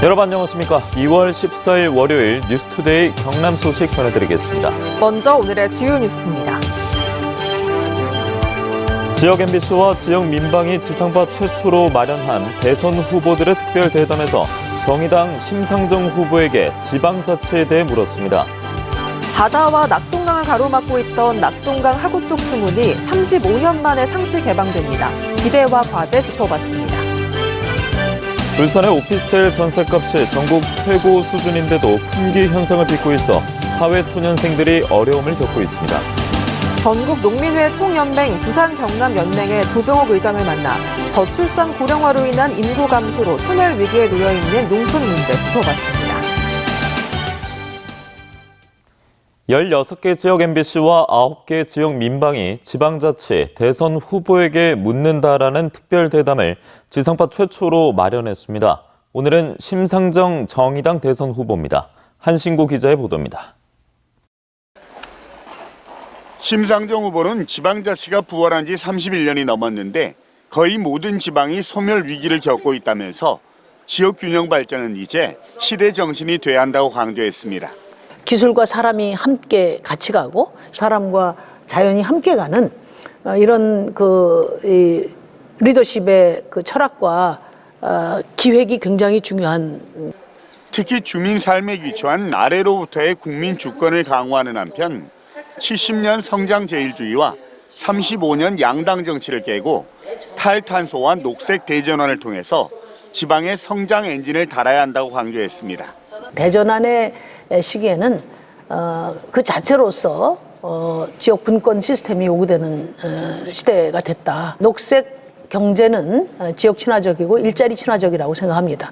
여러분 안녕하십니까. 2월 14일 월요일 뉴스투데이 경남 소식 전해드리겠습니다. 먼저 오늘의 주요 뉴스입니다. 지역 MBC와 지역 민방위 지상파 최초로 마련한 대선 후보들의 특별대담에서 정의당 심상정 후보에게 지방자치에 대해 물었습니다. 바다와 낙동강을 가로막고 있던 낙동강 하구뚝 수문이 35년 만에 상시 개방됩니다. 기대와 과제 짚어봤습니다. 울산의 오피스텔 전셋값이 전국 최고 수준인데도 품귀 현상을 빚고 있어 사회 초년생들이 어려움을 겪고 있습니다. 전국 농민회 총연맹 부산경남연맹의 조병옥 의장을 만나 저출산 고령화로 인한 인구 감소로 소멸 위기에 놓여있는 농촌 문제 짚어봤습니다. 16개 지역 MBC와 9개 지역 민방위 지방자치 대선 후보에게 묻는다라는 특별대담을 지상파 최초로 마련했습니다. 오늘은 심상정 정의당 대선 후보입니다. 한신구 기자의 보도입니다. 심상정 후보는 지방자치가 부활한 지 31년이 넘었는데 거의 모든 지방이 소멸 위기를 겪고 있다면서 지역 균형 발전은 이제 시대 정신이 돼야 한다고 강조했습니다. 기술과 사람이 함께 같이 가고 사람과 자연이 함께 가는 이런 리더십의 철학과 기획이 굉장히 중요한. 특히 주민 삶에 기초한 아래로부터의 국민 주권을 강화하는 한편 70년 성장 제일주의와 35년 양당 정치를 깨고 탈탄소와 녹색 대전환을 통해서 지방의 성장 엔진을 달아야 한다고 강조했습니다. 대전환의 시기에는 그 자체로서 지역 분권 시스템이 요구되는 시대가 됐다. 녹색 경제는 지역 친화적이고 일자리 친화적이라고 생각합니다.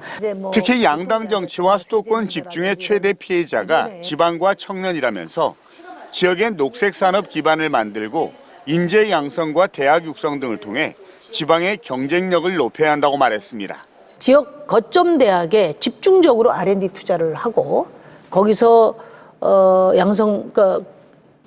특히 양당 정치와 수도권 집중의 최대 피해자가 지방과 청년이라면서 지역의 녹색 산업 기반을 만들고 인재 양성과 대학 육성 등을 통해 지방의 경쟁력을 높여야 한다고 말했습니다. 지역 거점 대학에 집중적으로 R&D 투자를 하고 거기서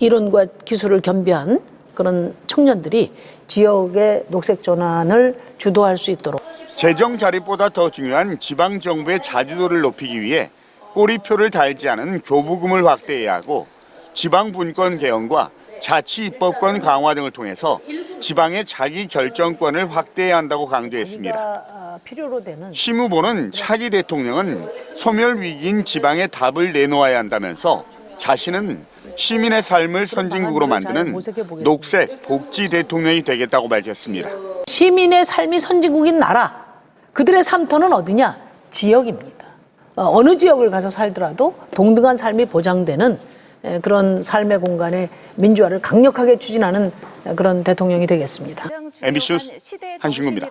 이론과 기술을 겸비한 그런 청년들이 지역의 녹색 전환을 주도할 수 있도록. 재정 자립보다 더 중요한 지방 정부의 자주도를 높이기 위해 꼬리표를 달지 않은 교부금을 확대해야 하고 지방 분권 개헌과 자치 입법권 강화 등을 통해서 지방의 자기 결정권을 확대해야 한다고 강조했습니다. 심 후보는 차기 대통령은 소멸 위기인 지방의 답을 내놓아야 한다면서 자신은 시민의 삶을 선진국으로 만드는 녹색 복지 대통령이 되겠다고 밝혔습니다. 시민의 삶이 선진국인 나라, 그들의 삶터는 어디냐? 지역입니다. 어느 지역을 가서 살더라도 동등한 삶이 보장되는 그런 삶의 공간에 민주화를 강력하게 추진하는 그런 대통령이 되겠습니다. MBC 뉴스 한신구입니다.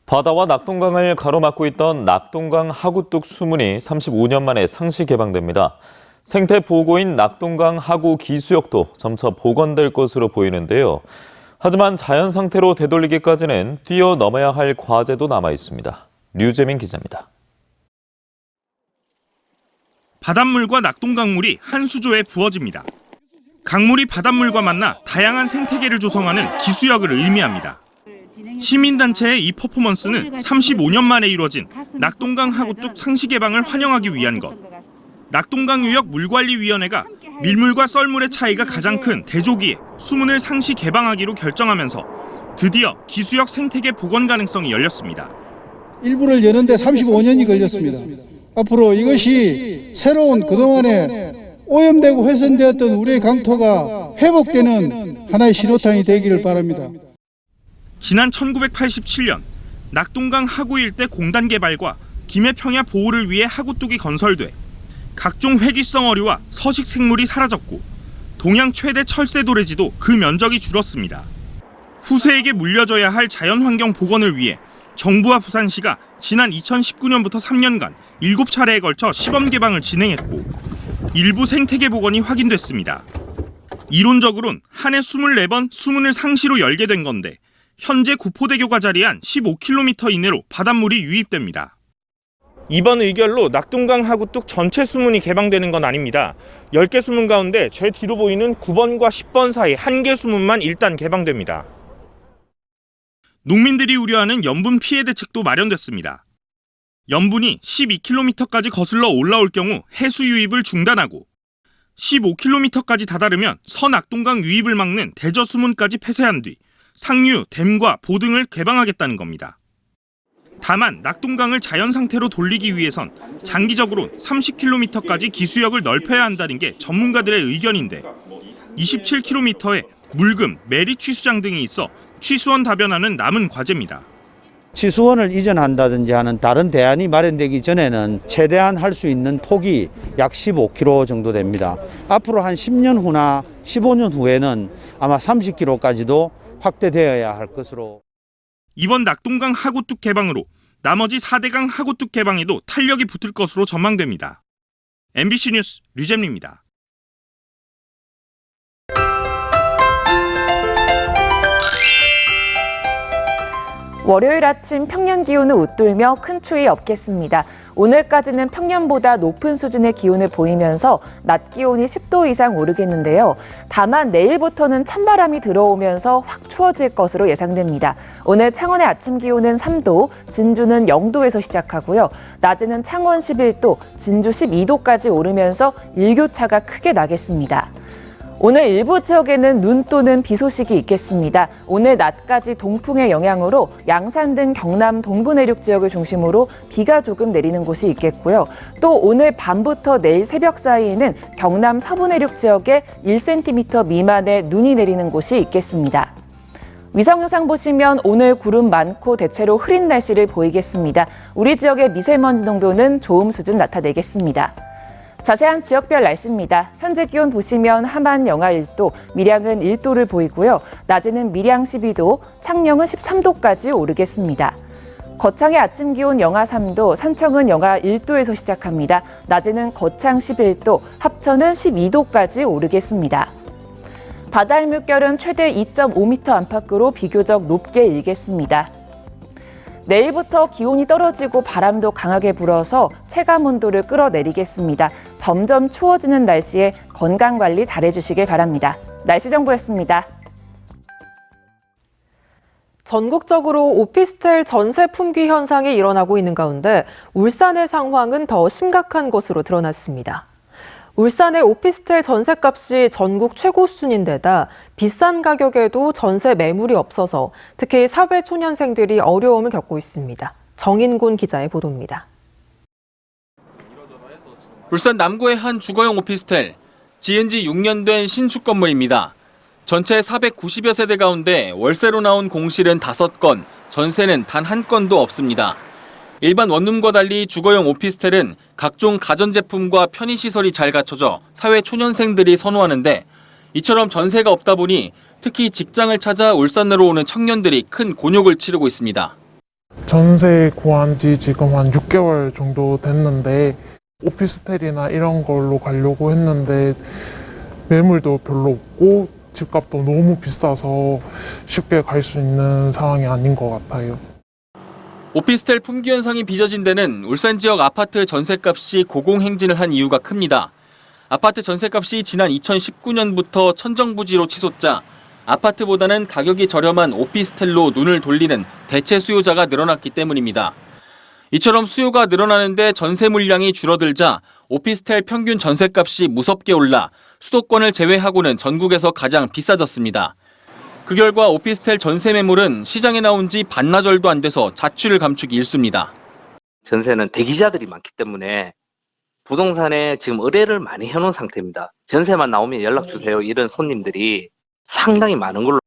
바다와 낙동강을 가로막고 있던 낙동강 하구뚝 수문이 35년 만에 상시 개방됩니다. 생태 보호구인 낙동강 하구 기수역도 점차 복원될 것으로 보이는데요. 하지만 자연 상태로 되돌리기까지는 뛰어넘어야 할 과제도 남아 있습니다. 류재민 기자입니다. 바닷물과 낙동강물이 한 수조에 부어집니다. 강물이 바닷물과 만나 다양한 생태계를 조성하는 기수역을 의미합니다. 시민단체의 이 퍼포먼스는 35년 만에 이루어진 낙동강 하구뚝 상시 개방을 환영하기 위한 것. 낙동강유역 물관리위원회가 밀물과 썰물의 차이가 가장 큰 대조기에 수문을 상시 개방하기로 결정하면서 드디어 기수역 생태계 복원 가능성이 열렸습니다. 일부를 여는데 35년이 걸렸습니다. 앞으로 이것이 새로운 그동안에 오염되고 훼손되었던 우리의 강토가 회복되는 하나의 신호탄이 되기를 바랍니다. 지난 1987년 낙동강 하구 일대 공단 개발과 김해평야 보호를 위해 하구뚝이 건설돼 각종 회기성 어류와 서식 생물이 사라졌고 동양 최대 철새 도래지도 그 면적이 줄었습니다. 후세에게 물려줘야 할 자연환경 복원을 위해 정부와 부산시가 지난 2019년부터 3년간 7차례에 걸쳐 시범 개방을 진행했고 일부 생태계 복원이 확인됐습니다. 이론적으로는 한 해 24번 수문을 상시로 열게 된 건데 현재 구포대교가 자리한 15km 이내로 바닷물이 유입됩니다. 이번 의결로 낙동강 하구뚝 전체 수문이 개방되는 건 아닙니다. 10개 수문 가운데 제 뒤로 보이는 9번과 10번 사이 1개 수문만 일단 개방됩니다. 농민들이 우려하는 염분 피해 대책도 마련됐습니다. 염분이 12km까지 거슬러 올라올 경우 해수 유입을 중단하고 15km까지 다다르면 서낙동강 유입을 막는 대저수문까지 폐쇄한 뒤 상류, 댐과 보등을 개방하겠다는 겁니다. 다만 낙동강을 자연 상태로 돌리기 위해선 장기적으로 30km까지 기수역을 넓혀야 한다는 게 전문가들의 의견인데 27km에 물금, 매리 취수장 등이 있어 취수원 다변화는 남은 과제입니다. 취수원을 이전한다든지 하는 다른 대안이 마련되기 전에는 최대한 할 수 있는 폭이 약 15km 정도 됩니다. 앞으로 한 10년 후나 15년 후에는 아마 30km까지도 확대되어야 할 것으로. 이번 낙동강 하구뚝 개방으로 나머지 4대강 하구뚝 개방에도 탄력이 붙을 것으로 전망됩니다. MBC 뉴스 류잼리입니다. 월요일 아침 평년 기온은 웃돌며 큰 추위 없겠습니다. 오늘까지는 평년보다 높은 수준의 기온을 보이면서 낮 기온이 10도 이상 오르겠는데요. 다만 내일부터는 찬바람이 들어오면서 확 추워질 것으로 예상됩니다. 오늘 창원의 아침 기온은 3도, 진주는 0도에서 시작하고요. 낮에는 창원 11도, 진주 12도까지 오르면서 일교차가 크게 나겠습니다. 오늘 일부 지역에는 눈 또는 비 소식이 있겠습니다. 오늘 낮까지 동풍의 영향으로 양산 등 경남 동부 내륙 지역을 중심으로 비가 조금 내리는 곳이 있겠고요. 또 오늘 밤부터 내일 새벽 사이에는 경남 서부 내륙 지역에 1cm 미만의 눈이 내리는 곳이 있겠습니다. 위성 영상 보시면 오늘 구름 많고 대체로 흐린 날씨를 보이겠습니다. 우리 지역의 미세먼지 농도는 좋음 수준 나타내겠습니다. 자세한 지역별 날씨입니다. 현재 기온 보시면 함안 영하 1도, 밀양은 1도를 보이고요. 낮에는 밀양 12도, 창녕은 13도까지 오르겠습니다. 거창의 아침 기온 영하 3도, 산청은 영하 1도에서 시작합니다. 낮에는 거창 11도, 합천은 12도까지 오르겠습니다. 바다의 물결은 최대 2.5m 안팎으로 비교적 높게 일겠습니다. 내일부터 기온이 떨어지고 바람도 강하게 불어서 체감 온도를 끌어내리겠습니다. 점점 추워지는 날씨에 건강관리 잘해주시길 바랍니다. 날씨 정보였습니다. 전국적으로 오피스텔 전세 품귀 현상이 일어나고 있는 가운데 울산의 상황은 더 심각한 것으로 드러났습니다. 울산의 오피스텔 전셋값이 전국 최고 수준인데다 비싼 가격에도 전세 매물이 없어서 특히 사회초년생들이 어려움을 겪고 있습니다. 정인곤 기자의 보도입니다. 울산 남구의 한 주거용 오피스텔, 지은 지 6년 된 신축 건물입니다. 전체 490여 세대 가운데 월세로 나온 공실은 5건, 전세는 단 한 건도 없습니다. 일반 원룸과 달리 주거용 오피스텔은 각종 가전제품과 편의시설이 잘 갖춰져 사회 초년생들이 선호하는데 이처럼 전세가 없다 보니 특히 직장을 찾아 울산으로 오는 청년들이 큰 곤욕을 치르고 있습니다. 전세 구한 지 지금 한 6개월 정도 됐는데 오피스텔이나 이런 걸로 가려고 했는데 매물도 별로 없고 집값도 너무 비싸서 쉽게 갈 수 있는 상황이 아닌 것 같아요. 오피스텔 품귀 현상이 빚어진 데는 울산 지역 아파트 전셋값이 고공행진을 한 이유가 큽니다. 아파트 전셋값이 지난 2019년부터 천정부지로 치솟자 아파트보다는 가격이 저렴한 오피스텔로 눈을 돌리는 대체 수요자가 늘어났기 때문입니다. 이처럼 수요가 늘어나는데 전세 물량이 줄어들자 오피스텔 평균 전셋값이 무섭게 올라 수도권을 제외하고는 전국에서 가장 비싸졌습니다. 그 결과 오피스텔 전세 매물은 시장에 나온 지 반나절도 안 돼서 자취를 감추기 일쑤입니다. 전세는 대기자들이 많기 때문에 부동산에 지금 의뢰를 많이 해놓은 상태입니다. 전세만 나오면 연락 주세요. 이런 손님들이 상당히 많은 걸로.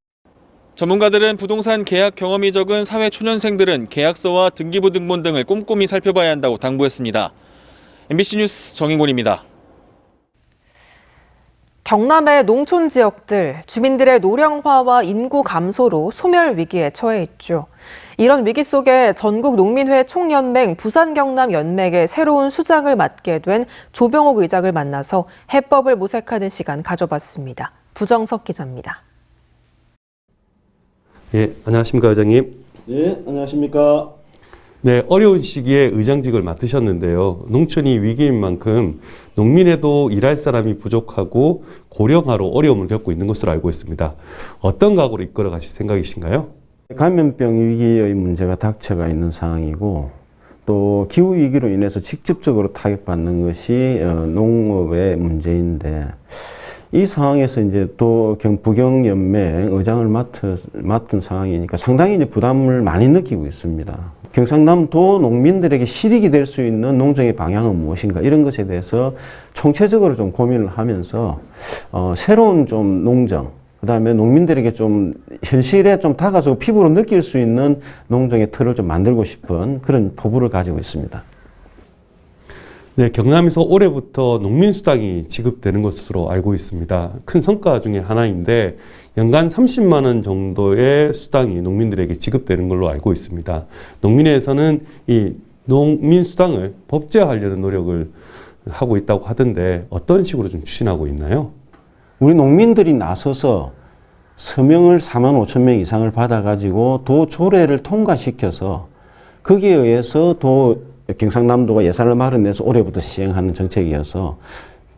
전문가들은 부동산 계약 경험이 적은 사회 초년생들은 계약서와 등기부 등본 등을 꼼꼼히 살펴봐야 한다고 당부했습니다. MBC 뉴스 정인곤입니다. 경남의 농촌 지역들, 주민들의 노령화와 인구 감소로 소멸 위기에 처해 있죠. 이런 위기 속에 전국농민회 총연맹 부산경남연맹의 새로운 수장을 맡게 된 조병옥 의장을 만나서 해법을 모색하는 시간 가져봤습니다. 부정석 기자입니다. 예, 안녕하십니까 의장님. 네, 안녕하십니까. 네, 어려운 시기에 의장직을 맡으셨는데요. 농촌이 위기인 만큼 농민에도 일할 사람이 부족하고 고령화로 어려움을 겪고 있는 것으로 알고 있습니다. 어떤 각오로 이끌어 가실 생각이신가요? 감염병 위기의 문제가 닥쳐가 있는 상황이고 또 기후 위기로 인해서 직접적으로 타격받는 것이 농업의 문제인데 이 상황에서 이제 또 부경연맹 의장을 맡은 상황이니까 상당히 이제 부담을 많이 느끼고 있습니다. 경상남도 농민들에게 실익이 될 수 있는 농정의 방향은 무엇인가 이런 것에 대해서 총체적으로 좀 고민을 하면서 새로운 좀 농정, 그다음에 농민들에게 좀 현실에 좀 다가서 피부로 느낄 수 있는 농정의 틀을 좀 만들고 싶은 그런 포부를 가지고 있습니다. 네, 경남에서 올해부터 농민수당이 지급되는 것으로 알고 있습니다. 큰 성과 중에 하나인데 연간 30만 원 정도의 수당이 농민들에게 지급되는 걸로 알고 있습니다. 농민회에서는 이 농민수당을 법제화하려는 노력을 하고 있다고 하던데 어떤 식으로 좀 추진하고 있나요? 우리 농민들이 나서서 서명을 4만 5천 명 이상을 받아가지고 도 조례를 통과시켜서 거기에 의해서 경상남도가 예산을 마련해서 올해부터 시행하는 정책이어서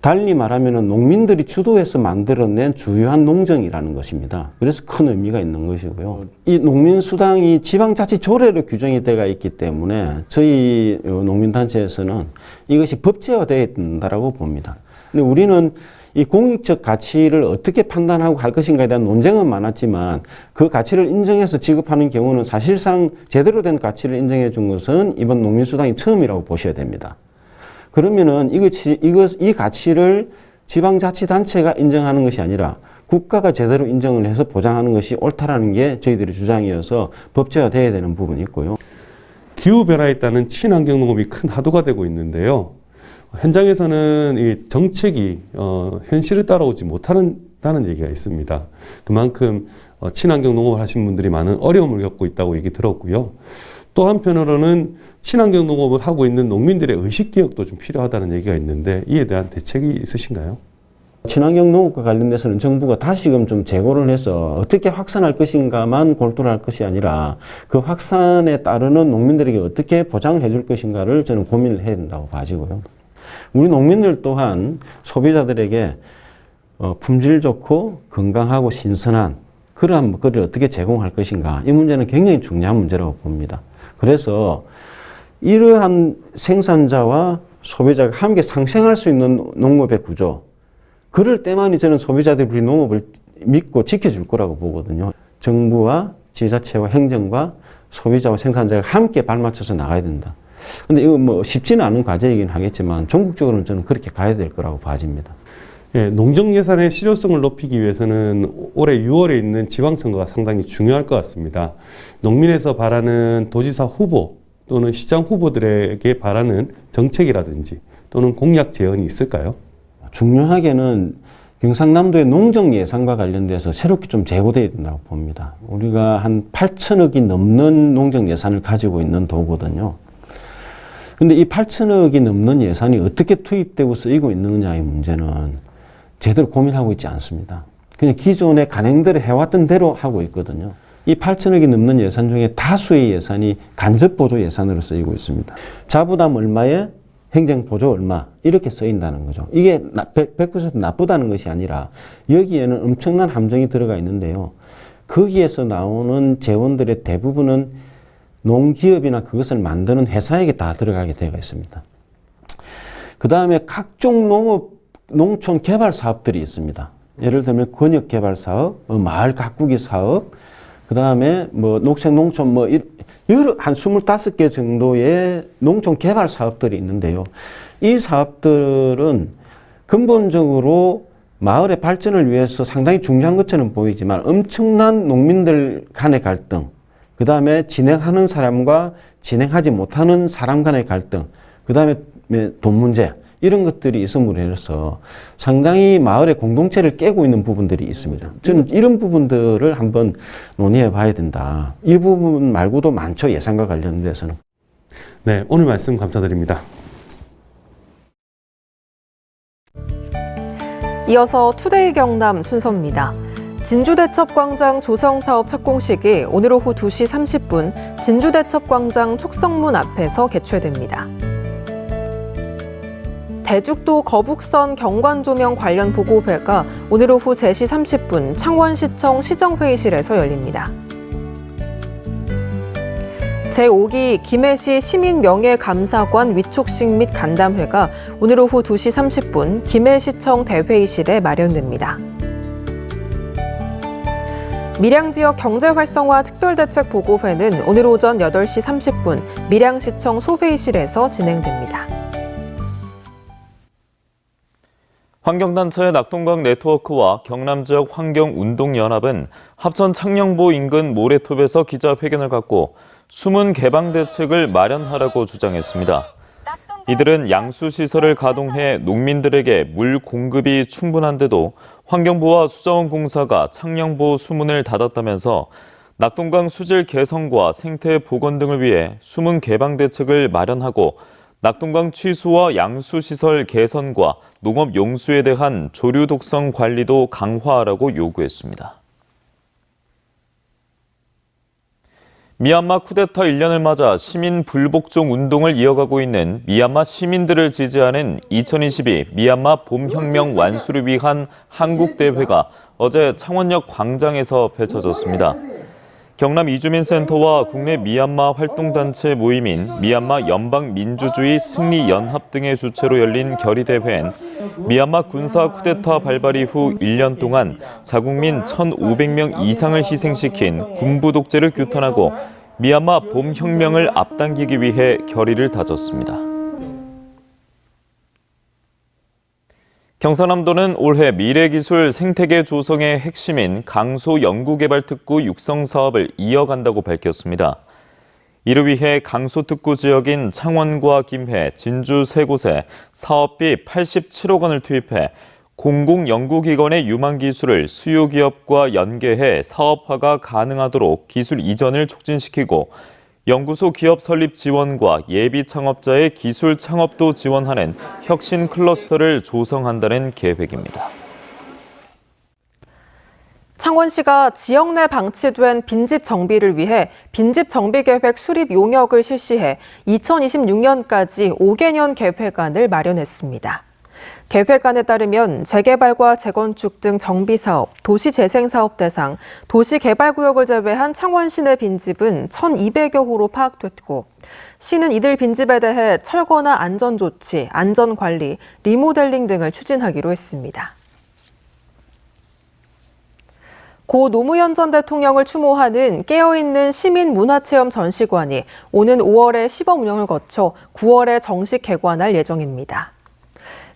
달리 말하면 농민들이 주도해서 만들어낸 주요한 농정이라는 것입니다. 그래서 큰 의미가 있는 것이고요. 이 농민수당이 지방자치 조례로 규정이 되어 있기 때문에 저희 농민단체에서는 이것이 법제화되어야 된다고 봅니다. 근데 우리는 이 공익적 가치를 어떻게 판단하고 할 것인가에 대한 논쟁은 많았지만 그 가치를 인정해서 지급하는 경우는 사실상 제대로 된 가치를 인정해 준 것은 이번 농민수당이 처음이라고 보셔야 됩니다. 그러면은 이 가치를 지방자치단체가 인정하는 것이 아니라 국가가 제대로 인정을 해서 보장하는 것이 옳다라는 게 저희들의 주장이어서 법제화되어야 되는 부분이 있고요. 기후변화에 따른 친환경 농업이 큰 화두가 되고 있는데요. 현장에서는 이 정책이 현실을 따라오지 못한다는 얘기가 있습니다. 그만큼 친환경 농업을 하신 분들이 많은 어려움을 겪고 있다고 얘기 들었고요. 또 한편으로는 친환경 농업을 하고 있는 농민들의 의식개혁도 좀 필요하다는 얘기가 있는데 이에 대한 대책이 있으신가요? 친환경 농업과 관련돼서는 정부가 다시금 좀 재고를 해서 어떻게 확산할 것인가만 골똘히 할 것이 아니라 그 확산에 따르는 농민들에게 어떻게 보장을 해줄 것인가를 저는 고민을 해야 된다고 봐지고요. 우리 농민들 또한 소비자들에게 품질 좋고 건강하고 신선한 그러한 먹거리를 어떻게 제공할 것인가 이 문제는 굉장히 중요한 문제라고 봅니다. 그래서 이러한 생산자와 소비자가 함께 상생할 수 있는 농업의 구조 그럴 때만이 저는 소비자들이 우리 농업을 믿고 지켜줄 거라고 보거든요. 정부와 지자체와 행정과 소비자와 생산자가 함께 발맞춰서 나가야 된다. 근데 이거 뭐 쉽지는 않은 과제이긴 하겠지만 전국적으로는 저는 그렇게 가야 될 거라고 봐집니다. 예, 농정 예산의 실효성을 높이기 위해서는 올해 6월에 있는 지방선거가 상당히 중요할 것 같습니다. 농민에서 바라는 도지사 후보 또는 시장 후보들에게 바라는 정책이라든지 또는 공약 제언이 있을까요? 중요하게는 경상남도의 농정 예산과 관련돼서 새롭게 좀 재고되어야 된다고 봅니다. 우리가 한 8천억이 넘는 농정 예산을 가지고 있는 도거든요. 근데 이 8천억이 넘는 예산이 어떻게 투입되고 쓰이고 있느냐의 문제는 제대로 고민하고 있지 않습니다. 그냥 기존에 간행대로 해왔던 대로 하고 있거든요. 이 8천억이 넘는 예산 중에 다수의 예산이 간접보조 예산으로 쓰이고 있습니다. 자부담 얼마에 행정보조 얼마 이렇게 쓰인다는 거죠. 이게 100% 나쁘다는 것이 아니라 여기에는 엄청난 함정이 들어가 있는데요. 거기에서 나오는 재원들의 대부분은 농기업이나 그것을 만드는 회사에게 다 들어가게 되어 있습니다. 그 다음에 각종 농촌 개발 사업들이 있습니다. 예를 들면 권역 개발 사업, 마을 가꾸기 사업, 그 다음에 뭐 녹색 농촌 뭐 여러 한 25개 정도의 농촌 개발 사업들이 있는데요. 이 사업들은 근본적으로 마을의 발전을 위해서 상당히 중요한 것처럼 보이지만 엄청난 농민들 간의 갈등, 그 다음에 진행하는 사람과 진행하지 못하는 사람 간의 갈등, 그 다음에 돈 문제 이런 것들이 있음으로 인해서 상당히 마을의 공동체를 깨고 있는 부분들이 있습니다. 저는 이런 부분들을 한번 논의해 봐야 된다. 이 부분 말고도 많죠. 예산과 관련돼서는. 네, 오늘 말씀 감사드립니다. 이어서 투데이 경남 순서입니다. 진주대첩광장 조성사업 착공식이 오늘 오후 2시 30분 진주대첩광장 촉성문 앞에서 개최됩니다. 대죽도 거북선 경관조명 관련 보고회가 오늘 오후 3시 30분 창원시청 시정회의실에서 열립니다. 제5기 김해시 시민명예감사관 위촉식 및 간담회가 오늘 오후 2시 30분 김해시청 대회의실에 마련됩니다. 밀양지역 경제활성화 특별대책보고회는 오늘 오전 8시 30분 밀양시청 소회의실에서 진행됩니다. 환경단체 낙동강 네트워크와 경남지역 환경운동연합은 합천 창녕보 인근 모래톱에서 기자회견을 갖고 숨은 개방 대책을 마련하라고 주장했습니다. 이들은 양수시설을 가동해 농민들에게 물 공급이 충분한데도 환경부와 수자원공사가 창녕보 수문을 닫았다면서 낙동강 수질 개선과 생태 복원 등을 위해 수문 개방 대책을 마련하고 낙동강 취수와 양수시설 개선과 농업 용수에 대한 조류 독성 관리도 강화하라고 요구했습니다. 미얀마 쿠데타 1년을 맞아 시민 불복종 운동을 이어가고 있는 미얀마 시민들을 지지하는 2022 미얀마 봄혁명 완수를 위한 한국대회가 어제 창원역 광장에서 펼쳐졌습니다. 경남 이주민센터와 국내 미얀마 활동단체 모임인 미얀마 연방민주주의 승리연합 등의 주최로 열린 결의대회엔 미얀마 군사 쿠데타 발발 이후 1년 동안 자국민 1,500명 이상을 희생시킨 군부 독재를 규탄하고 미얀마 봄혁명을 앞당기기 위해 결의를 다졌습니다. 경상남도는 올해 미래기술 생태계 조성의 핵심인 강소 연구개발특구 육성 사업을 이어간다고 밝혔습니다. 이를 위해 강소 특구 지역인 창원과 김해, 진주 세 곳에 사업비 87억 원을 투입해 공공연구기관의 유망기술을 수요기업과 연계해 사업화가 가능하도록 기술 이전을 촉진시키고 연구소 기업 설립 지원과 예비 창업자의 기술 창업도 지원하는 혁신 클러스터를 조성한다는 계획입니다. 창원시가 지역 내 방치된 빈집 정비를 위해 빈집 정비 계획 수립 용역을 실시해 2026년까지 5개년 계획안을 마련했습니다. 계획안에 따르면 재개발과 재건축 등 정비사업, 도시재생사업 대상, 도시개발구역을 제외한 창원 시내 빈집은 1,200여 호로 파악됐고 시는 이들 빈집에 대해 철거나 안전조치, 안전관리, 리모델링 등을 추진하기로 했습니다. 고 노무현 전 대통령을 추모하는 깨어있는 시민문화체험 전시관이 오는 5월에 시범 운영을 거쳐 9월에 정식 개관할 예정입니다.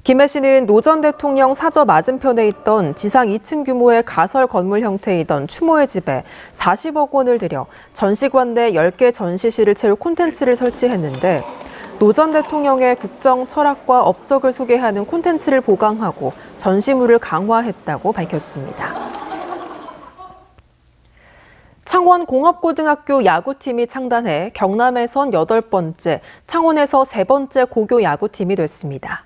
김해시는 노 전 대통령 사저 맞은편에 있던 지상 2층 규모의 가설 건물 형태이던 추모의 집에 40억 원을 들여 전시관 내 10개 전시실을 채울 콘텐츠를 설치했는데 노 전 대통령의 국정 철학과 업적을 소개하는 콘텐츠를 보강하고 전시물을 강화했다고 밝혔습니다. 창원공업고등학교 야구팀이 창단해 경남에선 8번째, 창원에서 3번째 고교 야구팀이 됐습니다.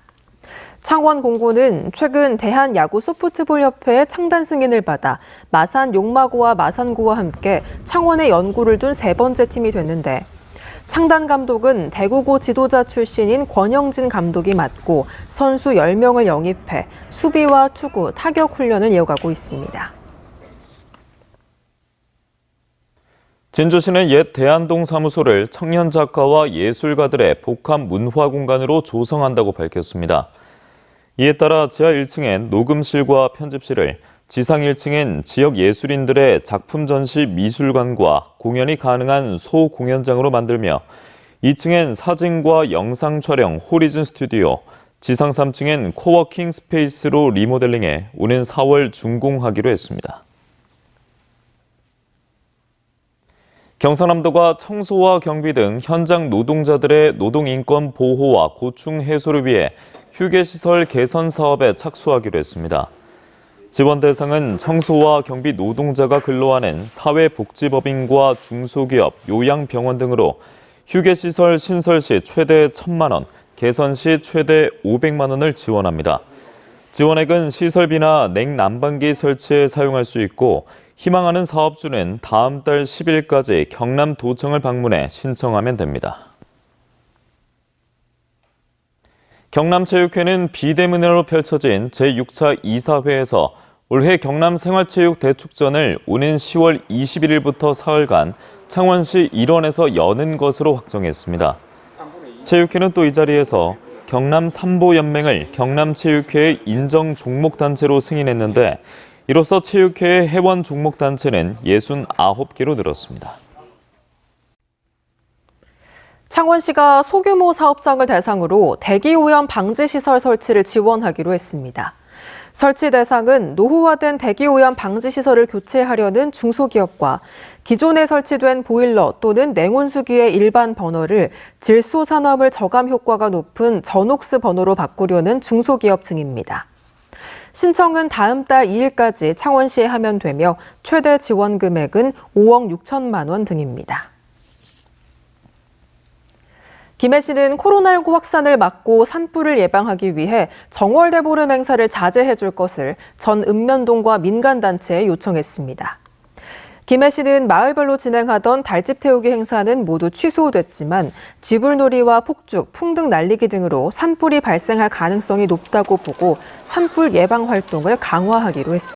창원공고는 최근 대한야구소프트볼협회의 창단 승인을 받아 마산 용마고와 마산고와 함께 창원에 연구를 둔 3번째 팀이 됐는데 창단 감독은 대구고 지도자 출신인 권영진 감독이 맡고 선수 10명을 영입해 수비와 투구, 타격 훈련을 이어가고 있습니다. 진주시는 옛 대안동 사무소를 청년 작가와 예술가들의 복합 문화 공간으로 조성한다고 밝혔습니다. 이에 따라 지하 1층엔 녹음실과 편집실을, 지상 1층엔 지역 예술인들의 작품 전시 미술관과 공연이 가능한 소공연장으로 만들며 2층엔 사진과 영상 촬영 호리즌 스튜디오, 지상 3층엔 코워킹 스페이스로 리모델링해 오는 4월 준공하기로 했습니다. 경상남도가 청소와 경비 등 현장 노동자들의 노동인권 보호와 고충 해소를 위해 휴게시설 개선 사업에 착수하기로 했습니다. 지원 대상은 청소와 경비 노동자가 근로하는 사회복지법인과 중소기업, 요양병원 등으로 휴게시설 신설 시 최대 1,000만 원, 개선 시 최대 500만 원을 지원합니다. 지원액은 시설비나 냉난방기 설치에 사용할 수 있고 희망하는 사업주는 다음 달 10일까지 경남도청을 방문해 신청하면 됩니다. 경남체육회는 비대면으로 펼쳐진 제6차 이사회에서 올해 경남 생활체육 대축전을 오는 10월 21일부터 사흘간 창원시 일원에서 여는 것으로 확정했습니다. 체육회는 또 이 자리에서 경남 삼보연맹을 경남체육회의 인정 종목단체로 승인했는데 이로써 체육회의 회원 종목단체는 69개로 늘었습니다. 창원시가 소규모 사업장을 대상으로 대기오염 방지시설 설치를 지원하기로 했습니다. 설치 대상은 노후화된 대기오염 방지시설을 교체하려는 중소기업과 기존에 설치된 보일러 또는 냉온수기의 일반 버너를 질소산화물 저감 효과가 높은 전옥스 버너로 바꾸려는 중소기업 등입니다. 신청은 다음 달 2일까지 창원시에 하면 되며 최대 지원 금액은 5억 6천만 원 등입니다. 김해시는 코로나19 확산을 막고 산불을 예방하기 위해 정월대보름 행사를 자제해 줄 것을 전 읍면동과 민간단체에 요청했습니다. 김해시는 마을별로 진행하던 달집 태우기 행사는 모두 취소됐지만 쥐불놀이와 폭죽, 풍등 날리기 등으로 산불이 발생할 가능성이 높다고 보고 산불 예방 활동을 강화하기로 했습니다.